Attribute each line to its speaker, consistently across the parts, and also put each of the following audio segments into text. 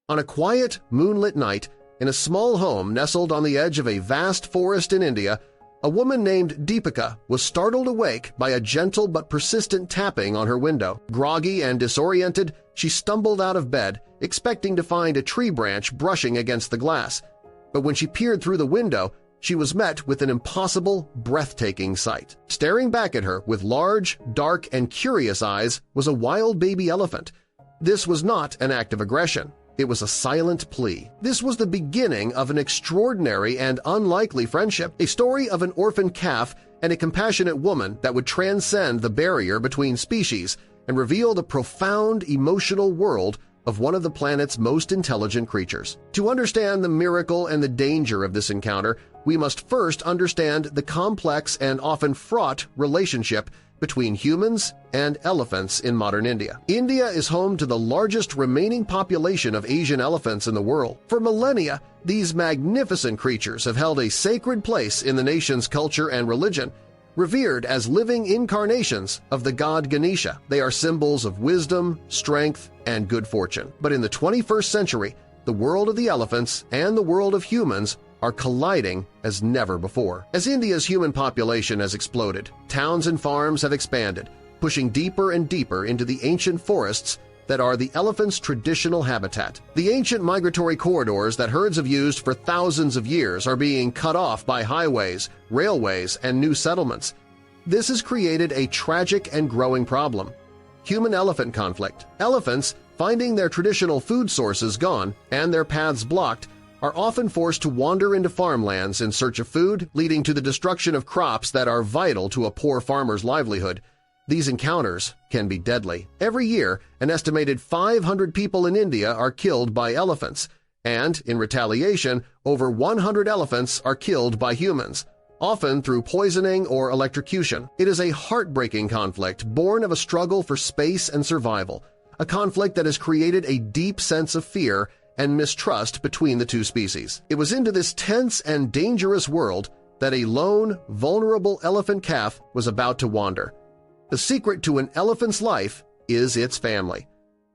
Speaker 1: On a quiet, moonlit night, in a small home nestled on the edge of a vast forest in India, a woman named Deepika was startled awake by a gentle but persistent tapping on her window. Groggy and disoriented, she stumbled out of bed, expecting to find a tree branch brushing against the glass. But when she peered through the window, she was met with an impossible, breathtaking sight. Staring back at her with large, dark, and curious eyes was a wild baby elephant. This was not an act of aggression. It was a silent plea. This was the beginning of an extraordinary and unlikely friendship, a story of an orphaned calf and a compassionate woman that would transcend the barrier between species and reveal the profound emotional world of one of the planet's most intelligent creatures. To understand the miracle and the danger of this encounter, we must first understand the complex and often fraught relationship between humans and elephants in modern India. India is home to the largest remaining population of Asian elephants in the world. For millennia, these magnificent creatures have held a sacred place in the nation's culture and religion. Revered as living incarnations of the god Ganesha, they are symbols of wisdom, strength, and good fortune. But in the 21st century, the world of the elephants and the world of humans are colliding as never before. As India's human population has exploded, towns and farms have expanded, pushing deeper and deeper into the ancient forests that are the elephant's traditional habitat. The ancient migratory corridors that herds have used for thousands of years are being cut off by highways, railways, and new settlements. This has created a tragic and growing problem: human-elephant conflict. Elephants, finding their traditional food sources gone and their paths blocked, are often forced to wander into farmlands in search of food, leading to the destruction of crops that are vital to a poor farmer's livelihood. These encounters can be deadly. Every year, an estimated 500 people in India are killed by elephants, and, in retaliation, over 100 elephants are killed by humans, often through poisoning or electrocution. It is a heartbreaking conflict born of a struggle for space and survival, a conflict that has created a deep sense of fear and mistrust between the two species. It was into this tense and dangerous world that a lone, vulnerable elephant calf was about to wander. The secret to an elephant's life is its family.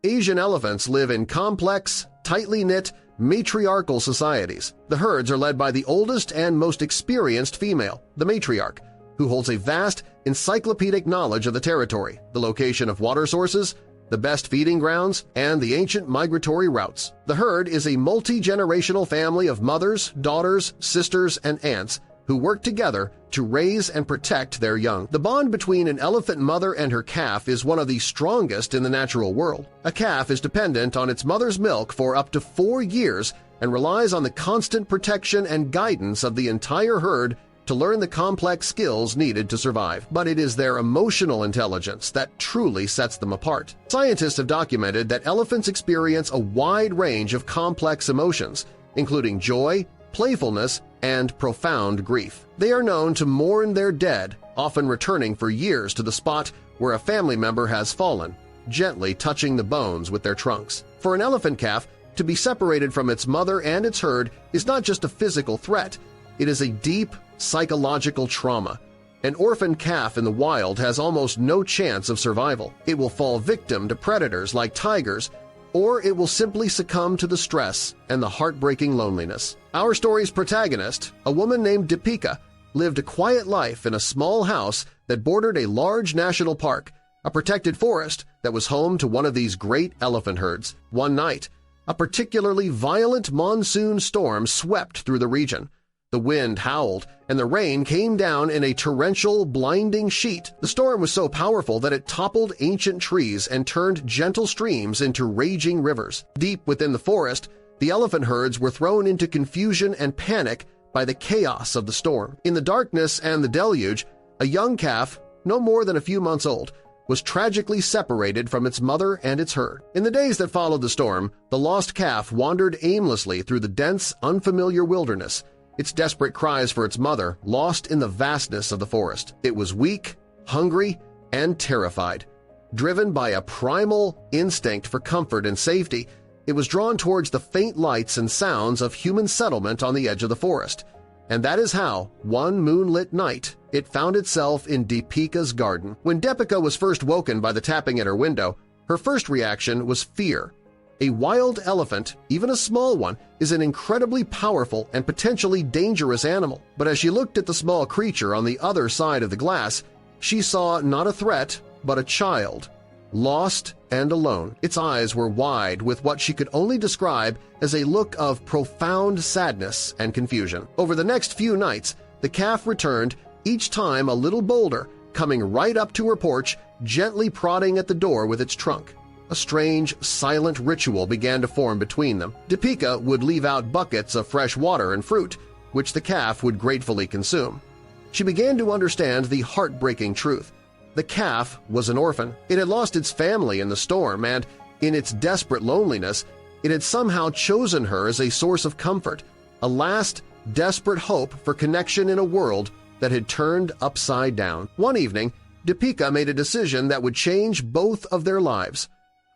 Speaker 1: Asian elephants live in complex, tightly knit, matriarchal societies. The herds are led by the oldest and most experienced female, the matriarch, who holds a vast, encyclopedic knowledge of the territory, the location of water sources, the best feeding grounds, and the ancient migratory routes. The herd is a multi-generational family of mothers, daughters, sisters, and aunts who work together to raise and protect their young. The bond between an elephant mother and her calf is one of the strongest in the natural world. A calf is dependent on its mother's milk for up to 4 years and relies on the constant protection and guidance of the entire herd to learn the complex skills needed to survive. But it is their emotional intelligence that truly sets them apart. Scientists have documented that elephants experience a wide range of complex emotions, including joy, playfulness, and profound grief. They are known to mourn their dead, often returning for years to the spot where a family member has fallen, gently touching the bones with their trunks. For an elephant calf, to be separated from its mother and its herd is not just a physical threat, it is a deep psychological trauma. An orphaned calf in the wild has almost no chance of survival. It will fall victim to predators like tigers, or it will simply succumb to the stress and the heartbreaking loneliness. Our story's protagonist, a woman named Deepika, lived a quiet life in a small house that bordered a large national park, a protected forest that was home to one of these great elephant herds. One night, a particularly violent monsoon storm swept through the region. The wind howled, and the rain came down in a torrential, blinding sheet. The storm was so powerful that it toppled ancient trees and turned gentle streams into raging rivers. Deep within the forest, the elephant herds were thrown into confusion and panic by the chaos of the storm. In the darkness and the deluge, a young calf, no more than a few months old, was tragically separated from its mother and its herd. In the days that followed the storm, the lost calf wandered aimlessly through the dense, unfamiliar wilderness, its desperate cries for its mother lost in the vastness of the forest. It was weak, hungry, and terrified. Driven by a primal instinct for comfort and safety, it was drawn towards the faint lights and sounds of human settlement on the edge of the forest. And that is how, one moonlit night, it found itself in Deepika's garden. When Deepika was first woken by the tapping at her window, her first reaction was fear. A wild elephant, even a small one, is an incredibly powerful and potentially dangerous animal, but as she looked at the small creature on the other side of the glass, she saw not a threat, but a child, lost and alone. Its eyes were wide with what she could only describe as a look of profound sadness and confusion. Over the next few nights, the calf returned, each time a little bolder, coming right up to her porch, gently prodding at the door with its trunk. A strange, silent ritual began to form between them. Deepika would leave out buckets of fresh water and fruit, which the calf would gratefully consume. She began to understand the heartbreaking truth. The calf was an orphan. It had lost its family in the storm, and in its desperate loneliness, it had somehow chosen her as a source of comfort, a last, desperate hope for connection in a world that had turned upside down. One evening, Deepika made a decision that would change both of their lives.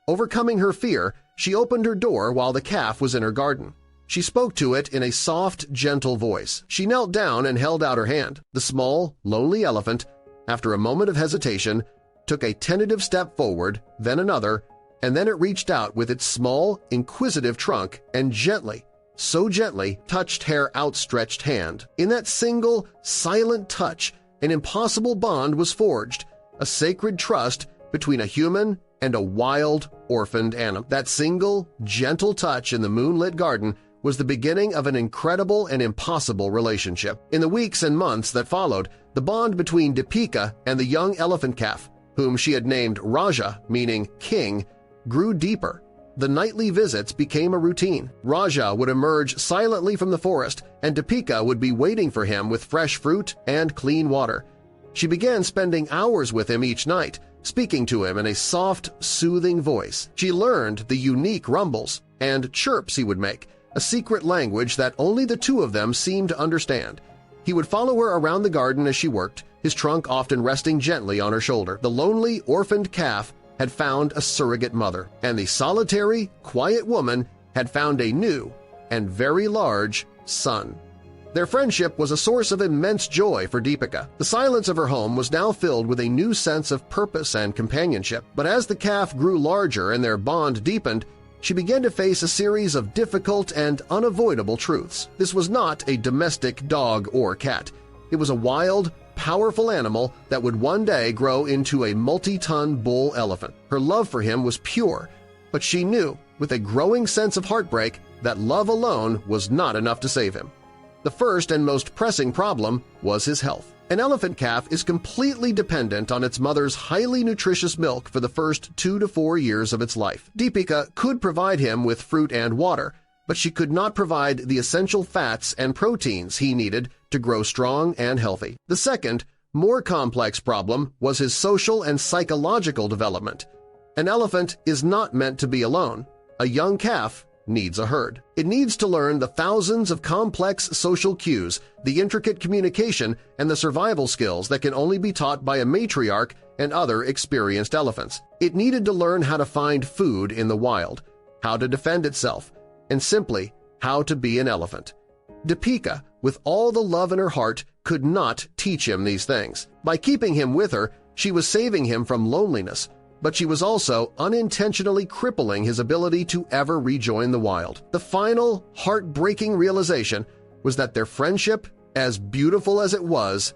Speaker 1: Overcoming her fear, she opened her door while the calf was in her garden. She spoke to it in a soft, gentle voice. She knelt down and held out her hand. The small, lonely elephant, after a moment of hesitation, took a tentative step forward, then another, and then it reached out with its small, inquisitive trunk and gently, so gently, touched her outstretched hand. In that single, silent touch, an impossible bond was forged, a sacred trust between a human and a wild, orphaned animal. That single, gentle touch in the moonlit garden was the beginning of an incredible and impossible relationship. In the weeks and months that followed, the bond between Deepika and the young elephant calf, whom she had named Raja, meaning king, grew deeper. The nightly visits became a routine. Raja would emerge silently from the forest, and Deepika would be waiting for him with fresh fruit and clean water. She began spending hours with him each night, speaking to him in a soft, soothing voice. She learned the unique rumbles and chirps he would make, a secret language that only the two of them seemed to understand. He would follow her around the garden as she worked, his trunk often resting gently on her shoulder. The lonely, orphaned calf had found a surrogate mother, and the solitary, quiet woman had found a new and very large son. Their friendship was a source of immense joy for Deepika. The silence of her home was now filled with a new sense of purpose and companionship. But as the calf grew larger and their bond deepened, she began to face a series of difficult and unavoidable truths. This was not a domestic dog or cat. It was a wild, powerful animal that would one day grow into a multi-ton bull elephant. Her love for him was pure, but she knew, with a growing sense of heartbreak, that love alone was not enough to save him. The first and most pressing problem was his health. An elephant calf is completely dependent on its mother's highly nutritious milk for the first 2 to 4 years of its life. Deepika could provide him with fruit and water, but she could not provide the essential fats and proteins he needed to grow strong and healthy. The second, more complex problem was his social and psychological development. An elephant is not meant to be alone. A young calf needs a herd. It needs to learn the thousands of complex social cues, the intricate communication, and the survival skills that can only be taught by a matriarch and other experienced elephants. It needed to learn how to find food in the wild, how to defend itself, and simply how to be an elephant. Deepika, with all the love in her heart, could not teach him these things. By keeping him with her, she was saving him from loneliness, but she was also unintentionally crippling his ability to ever rejoin the wild. The final, heartbreaking realization was that their friendship, as beautiful as it was,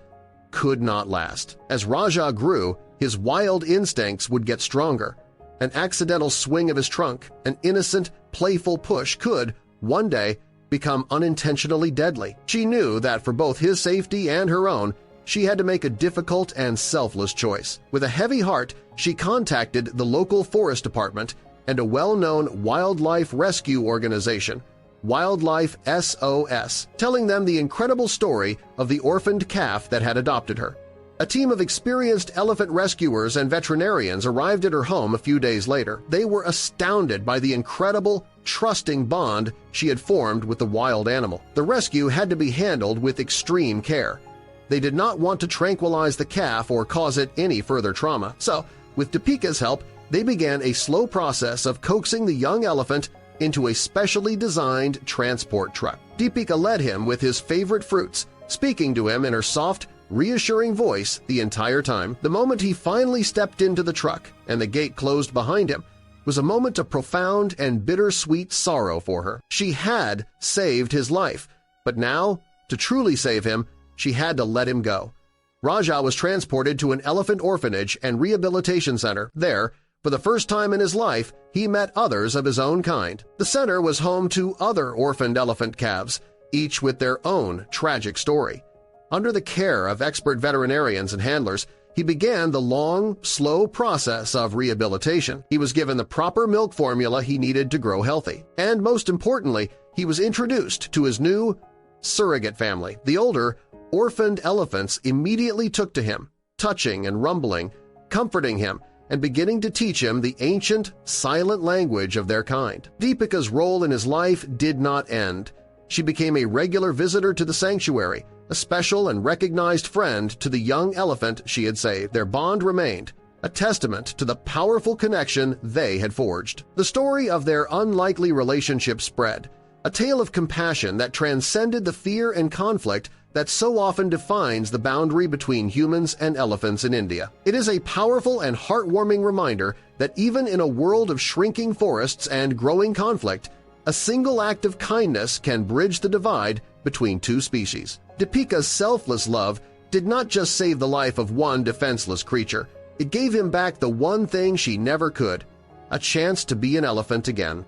Speaker 1: could not last. As Raja grew, his wild instincts would get stronger. An accidental swing of his trunk, an innocent, playful push could, one day, become unintentionally deadly. She knew that for both his safety and her own, she had to make a difficult and selfless choice. With a heavy heart, she contacted the local forest department and a well-known wildlife rescue organization, Wildlife SOS, telling them the incredible story of the orphaned calf that had adopted her. A team of experienced elephant rescuers and veterinarians arrived at her home a few days later. They were astounded by the incredible, trusting bond she had formed with the wild animal. The rescue had to be handled with extreme care. They did not want to tranquilize the calf or cause it any further trauma, so with Deepika's help, they began a slow process of coaxing the young elephant into a specially designed transport truck. Deepika led him with his favorite fruits, speaking to him in her soft, reassuring voice the entire time. The moment he finally stepped into the truck and the gate closed behind him, was a moment of profound and bittersweet sorrow for her. She had saved his life, but now, to truly save him, she had to let him go. Raja was transported to an elephant orphanage and rehabilitation center. There, for the first time in his life, he met others of his own kind. The center was home to other orphaned elephant calves, each with their own tragic story. Under the care of expert veterinarians and handlers, he began the long, slow process of rehabilitation. He was given the proper milk formula he needed to grow healthy. And most importantly, he was introduced to his new surrogate family. The older, orphaned elephants immediately took to him, touching and rumbling, comforting him, and beginning to teach him the ancient, silent language of their kind. Deepika's role in his life did not end. She became a regular visitor to the sanctuary, a special and recognized friend to the young elephant she had saved. Their bond remained, a testament to the powerful connection they had forged. The story of their unlikely relationship spread, a tale of compassion that transcended the fear and conflict that so often defines the boundary between humans and elephants in India. It is a powerful and heartwarming reminder that even in a world of shrinking forests and growing conflict, a single act of kindness can bridge the divide between two species. Deepika's selfless love did not just save the life of one defenseless creature, it gave him back the one thing she never could, a chance to be an elephant again.